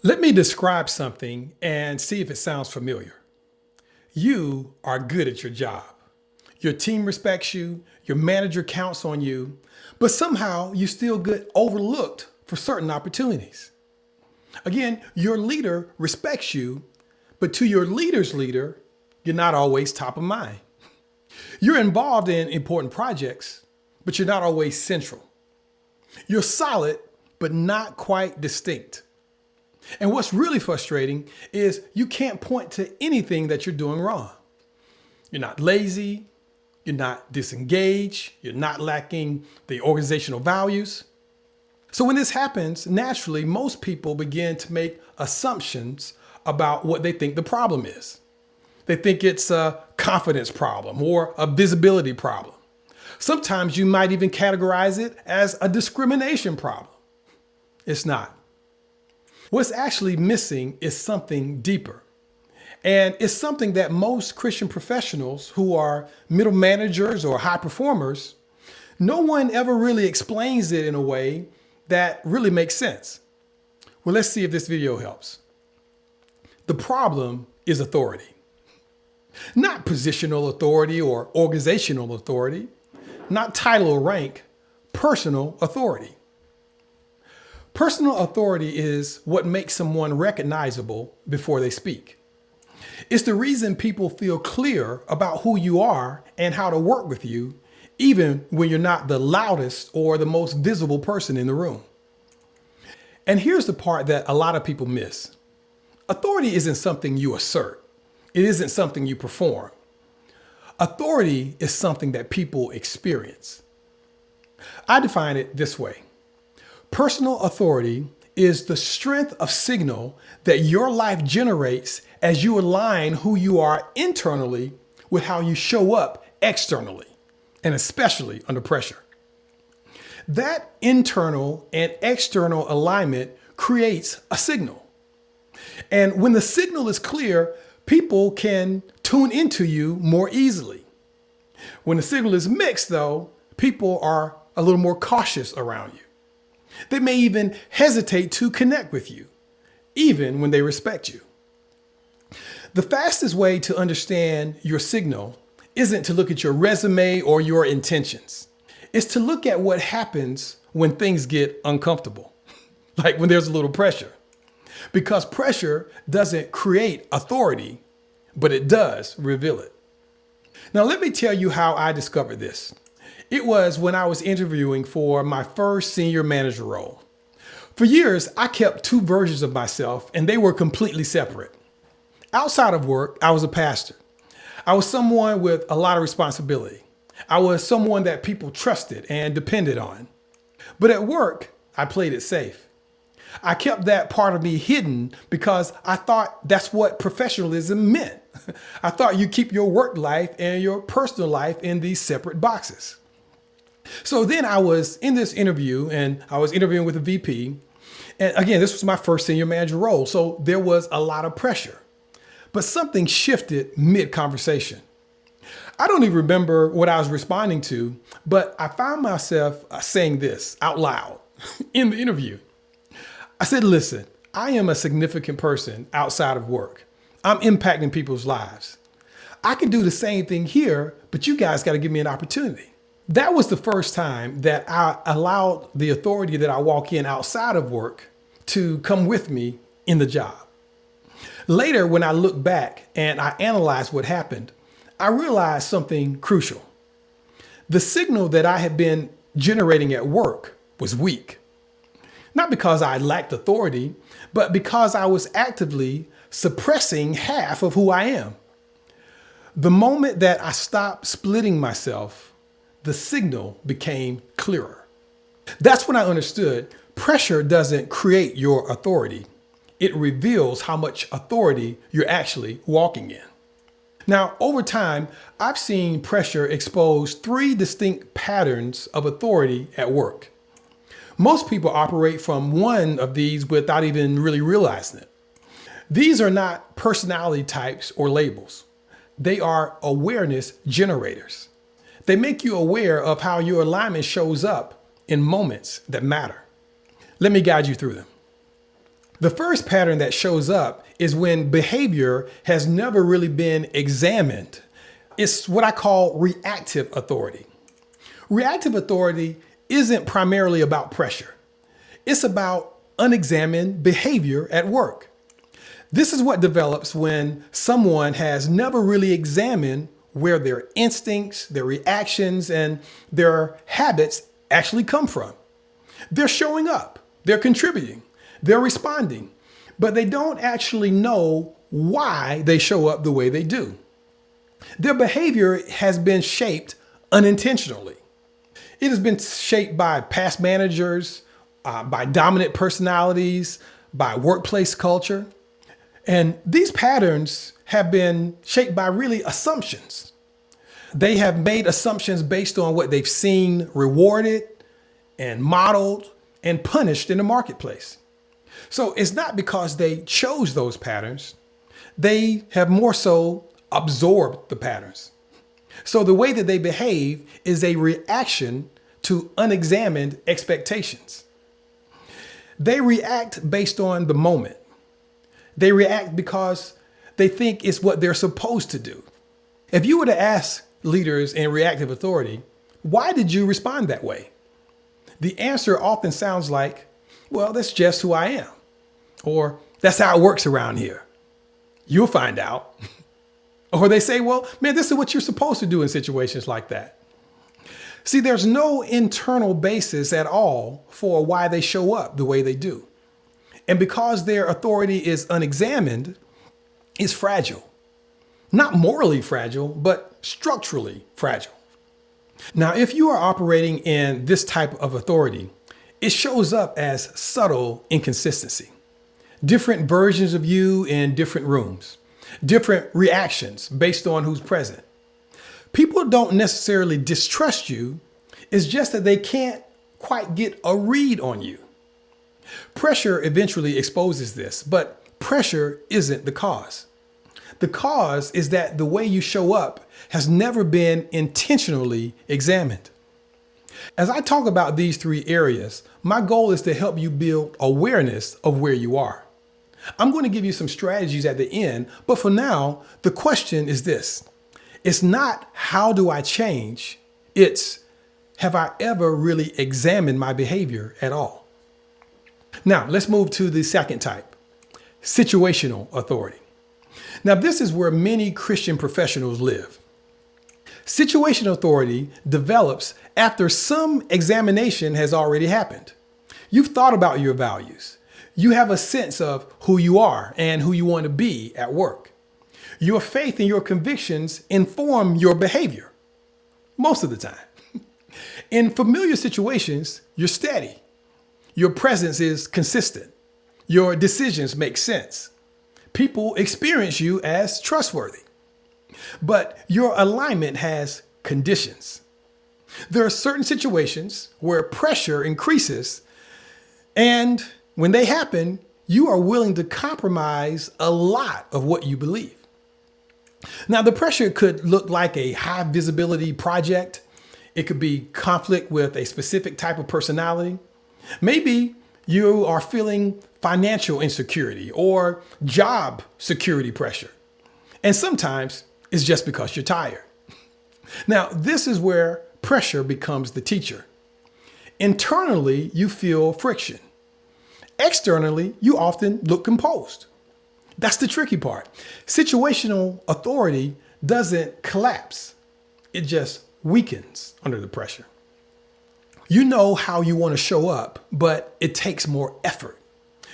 Let me describe something and see if it sounds familiar. You are good at your job. Your team respects you, your manager counts on you, but somehow you still get overlooked for certain opportunities. Again, your leader respects you, but to your leader's leader, you're not always top of mind. You're involved in important projects, but you're not always central. You're solid, but not quite distinct. And what's really frustrating is you can't point to anything that you're doing wrong. You're not lazy, you're not disengaged, you're not lacking the organizational values. So when this happens, naturally, most people begin to make assumptions about what they think the problem is. They think it's a confidence problem or a visibility problem. Sometimes you might even categorize it as a discrimination problem. It's not. What's actually missing is something deeper. And it's something that most Christian professionals who are middle managers or high performers, no one ever really explains it in a way that really makes sense. Well, let's see if this video helps. The problem is authority. Not positional authority or organizational authority, not title or rank, personal authority. Personal authority is what makes someone recognizable before they speak. It's the reason people feel clear about who you are and how to work with you, even when you're not the loudest or the most visible person in the room. And here's the part that a lot of people miss. Authority isn't something you assert. It isn't something you perform. Authority is something that people experience. I define it this way. Personal authority is the strength of signal that your life generates as you align who you are internally with how you show up externally, and especially under pressure. That internal and external alignment creates a signal. And when the signal is clear, people can tune into you more easily. When the signal is mixed, though, people are a little more cautious around you. They may even hesitate to connect with you, even when they respect you. The fastest way to understand your signal isn't to look at your resume or your intentions. It's to look at what happens when things get uncomfortable, like when there's a little pressure. Because pressure doesn't create authority, but it does reveal it. Now, let me tell you how I discovered this. It was when I was interviewing for my first senior manager role. For years, I kept two versions of myself, and they were completely separate. Outside of work, I was a pastor. I was someone with a lot of responsibility. I was someone that people trusted and depended on. But at work, I played it safe. I kept that part of me hidden because I thought that's what professionalism meant. I thought you keep your work life and your personal life in these separate boxes. So then I was in this interview and I was interviewing with a VP. And again, this was my first senior manager role. So there was a lot of pressure, but something shifted mid-conversation. I don't even remember what I was responding to, but I found myself saying this out loud in the interview. I said, listen, I am a significant person outside of work. I'm impacting people's lives. I can do the same thing here, but you guys got to give me an opportunity. That was the first time that I allowed the authority that I walk in outside of work to come with me in the job. Later, when I look back and I analyze what happened, I realized something crucial. The signal that I had been generating at work was weak. Not because I lacked authority, but because I was actively suppressing half of who I am. The moment that I stopped splitting myself, the signal became clearer. That's when I understood pressure doesn't create your authority. It reveals how much authority you're actually walking in. Now, over time, I've seen pressure expose three distinct patterns of authority at work. Most people operate from one of these without even really realizing it. These are not personality types or labels. They are awareness generators. They make you aware of how your alignment shows up in moments that matter. Let me guide you through them. The first pattern that shows up is when behavior has never really been examined. It's what I call reactive authority. Reactive authority isn't primarily about pressure. It's about unexamined behavior at work. This is what develops when someone has never really examined where their instincts, their reactions, and their habits actually come from. They're showing up, they're contributing, they're responding, but they don't actually know why they show up the way they do. Their behavior has been shaped unintentionally. It has been shaped by past managers, by dominant personalities, by workplace culture. And these patterns have been shaped by really assumptions. They have made assumptions based on what they've seen rewarded and modeled and punished in the marketplace. So it's not because they chose those patterns. They have more so absorbed the patterns. So the way that they behave is a reaction to unexamined expectations. They react based on the moment. They react because they think it's what they're supposed to do. If you were to ask leaders in reactive authority, why did you respond that way? The answer often sounds like, well, that's just who I am. Or that's how it works around here. You'll find out. Or they say, well, man, this is what you're supposed to do in situations like that. See, there's no internal basis at all for why they show up the way they do. And because their authority is unexamined, it's fragile. Not morally fragile, but structurally fragile. Now, if you are operating in this type of authority, it shows up as subtle inconsistency. Different versions of you in different rooms, different reactions based on who's present. People don't necessarily distrust you. It's just that they can't quite get a read on you. Pressure eventually exposes this, but pressure isn't the cause. The cause is that the way you show up has never been intentionally examined. As I talk about these three areas, my goal is to help you build awareness of where you are. I'm going to give you some strategies at the end, but for now, the question is this. It's not how do I change? It's have I ever really examined my behavior at all? Now, let's move to the second type, situational authority. Now, this is where many Christian professionals live. Situational authority develops after some examination has already happened. You've thought about your values. You have a sense of who you are and who you want to be at work. Your faith and your convictions inform your behavior most of the time. In familiar situations, you're steady. Your presence is consistent. Your decisions make sense. People experience you as trustworthy. But your alignment has conditions. There are certain situations where pressure increases, and when they happen, you are willing to compromise a lot of what you believe. Now, the pressure could look like a high visibility project. It could be conflict with a specific type of personality. Maybe you are feeling financial insecurity or job security pressure. And sometimes it's just because you're tired. Now, this is where pressure becomes the teacher. Internally, you feel friction. Externally, you often look composed. That's the tricky part. Situational authority doesn't collapse. It just weakens under the pressure. You know how you want to show up, but it takes more effort.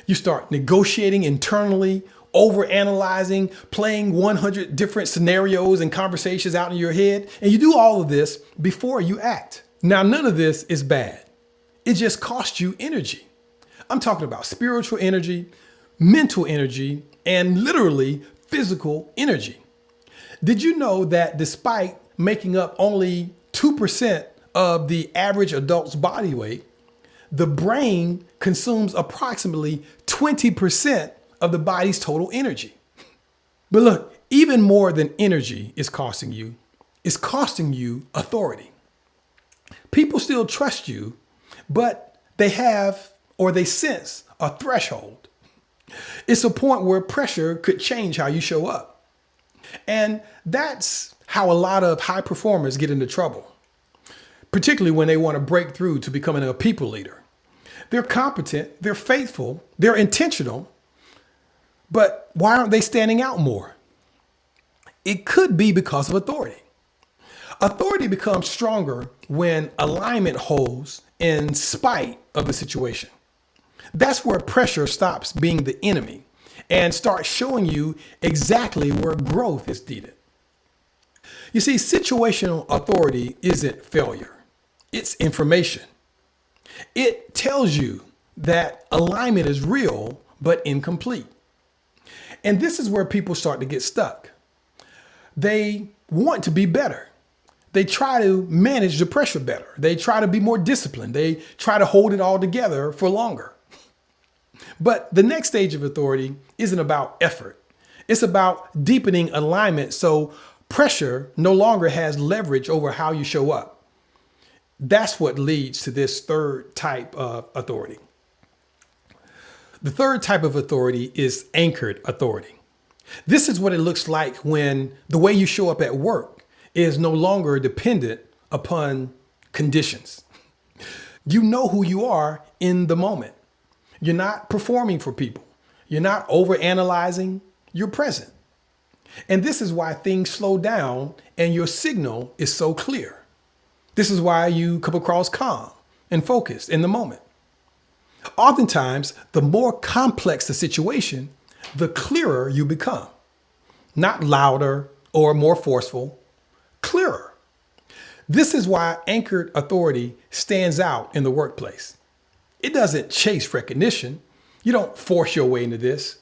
You start negotiating internally, overanalyzing, playing 100 different scenarios and conversations out in your head, and you do all of this before you act. Now, none of this is bad. It just costs you energy. I'm talking about spiritual energy, mental energy, and literally physical energy. Did you know that despite making up only 2% of the average adult's body weight, the brain consumes approximately 20% of the body's total energy? But look, even more than energy is costing you, it's costing you authority. People still trust you, but they have or they sense a threshold. It's a point where pressure could change how you show up. And that's how a lot of high performers get into trouble, particularly when they want to break through to becoming a people leader. They're competent, they're faithful, they're intentional, but why aren't they standing out more? It could be because of authority. Authority becomes stronger when alignment holds in spite of the situation. That's where pressure stops being the enemy and starts showing you exactly where growth is needed. You see, situational authority isn't failure, it's information. It tells you that alignment is real but incomplete. And this is where people start to get stuck. They want to be better. They try to manage the pressure better. They try to be more disciplined. They try to hold it all together for longer. But the next stage of authority isn't about effort. It's about deepening alignment so pressure no longer has leverage over how you show up. That's what leads to this third type of authority. The third type of authority is anchored authority. This is what it looks like when the way you show up at work is no longer dependent upon conditions. You know who you are in the moment. You're not performing for people. You're not overanalyzing. You're present. And this is why things slow down and your signal is so clear. This is why you come across calm and focused in the moment. Oftentimes, the more complex the situation, the clearer you become. Not louder or more forceful, clearer. This is why anchored authority stands out in the workplace. It doesn't chase recognition. You don't force your way into this.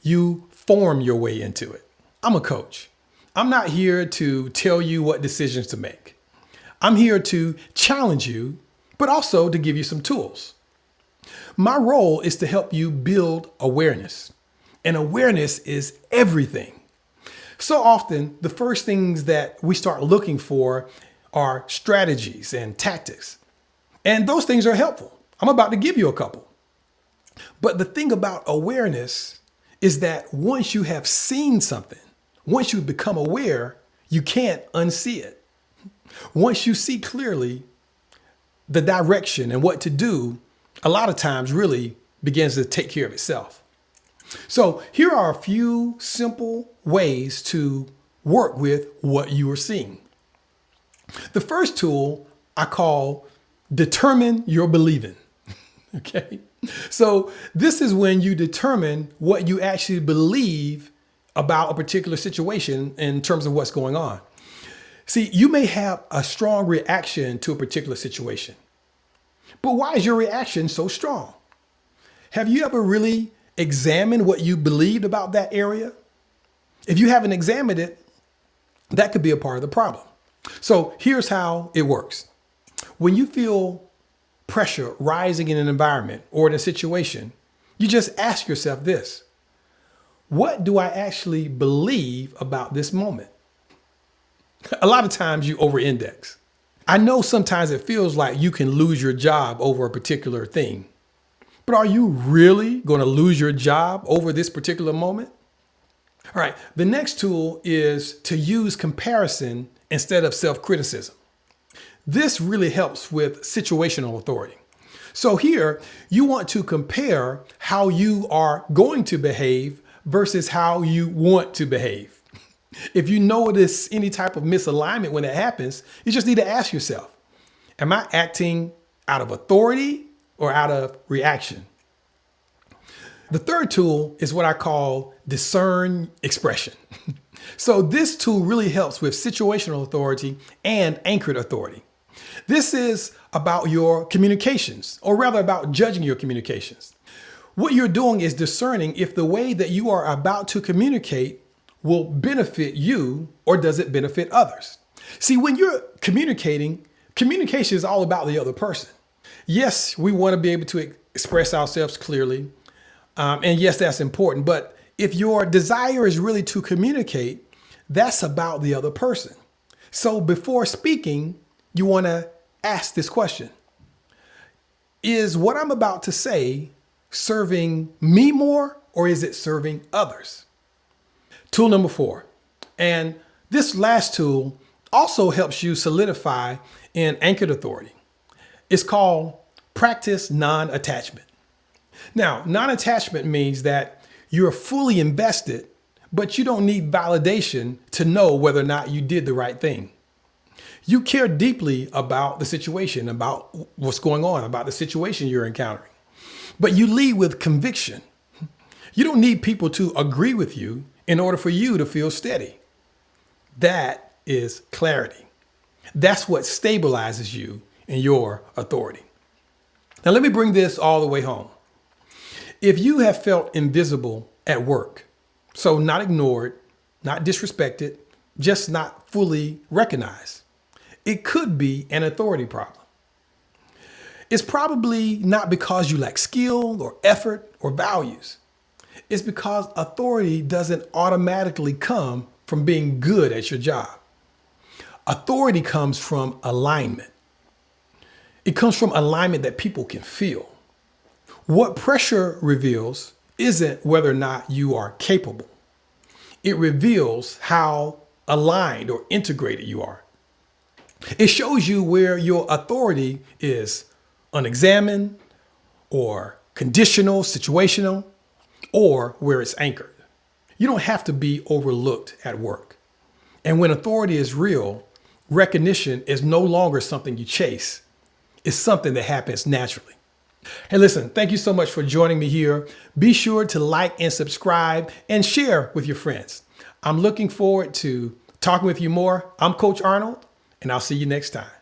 You form your way into it. I'm a coach. I'm not here to tell you what decisions to make. I'm here to challenge you, but also to give you some tools. My role is to help you build awareness. And awareness is everything. So often, the first things that we start looking for are strategies and tactics. And those things are helpful. I'm about to give you a couple. But the thing about awareness is that once you have seen something, once you become aware, you can't unsee it. Once you see clearly the direction and what to do, a lot of times really begins to take care of itself. So here are a few simple ways to work with what you are seeing. The first tool I call determine your believing. Okay. So this is when you determine what you actually believe about a particular situation in terms of what's going on. See, you may have a strong reaction to a particular situation, but why is your reaction so strong? Have you ever really examined what you believed about that area? If you haven't examined it, that could be a part of the problem. So here's how it works. When you feel pressure rising in an environment or in a situation, you just ask yourself this: what do I actually believe about this moment? A lot of times you over-index. I know sometimes it feels like you can lose your job over a particular thing, but are you really going to lose your job over this particular moment? All right, the next tool is to use comparison instead of self-criticism. This really helps with situational authority. So here, you want to compare how you are going to behave versus how you want to behave. If you notice any type of misalignment when it happens, you just need to ask yourself, am I acting out of authority or out of reaction? The third tool is what I call discern expression. So this tool really helps with situational authority and anchored authority. This is about your communications, or rather about judging your communications. What you're doing is discerning if the way that you are about to communicate will benefit you or does it benefit others. See, when you're communicating, communication is all about the other person. Yes, we want to be able to express ourselves clearly. And yes, that's important. But if your desire is really to communicate, that's about the other person. So before speaking, you want to ask this question: is what I'm about to say serving me more or is it serving others? Tool number 4. And this last tool also helps you solidify in anchored authority. It's called practice non-attachment. Now, non-attachment means that you're fully invested, but you don't need validation to know whether or not you did the right thing. You care deeply about the situation, about what's going on, about the situation you're encountering. But you lead with conviction. You don't need people to agree with you in order for you to feel steady. That is clarity. That's what stabilizes you in your authority. Now, let me bring this all the way home. If you have felt invisible at work, so not ignored, not disrespected, just not fully recognized, it could be an authority problem. It's probably not because you lack skill or effort or values. It's because authority doesn't automatically come from being good at your job. Authority comes from alignment. It comes from alignment that people can feel. What pressure reveals isn't whether or not you are capable. It reveals how aligned or integrated you are. It shows you where your authority is unexamined or conditional, situational, or where it's anchored. You don't have to be overlooked at work. And when authority is real, recognition is no longer something you chase. It's something that happens naturally. Hey, listen, thank you so much for joining me here. Be sure to like and subscribe and share with your friends. I'm looking forward to talking with you more. I'm Coach Arnold, and I'll see you next time.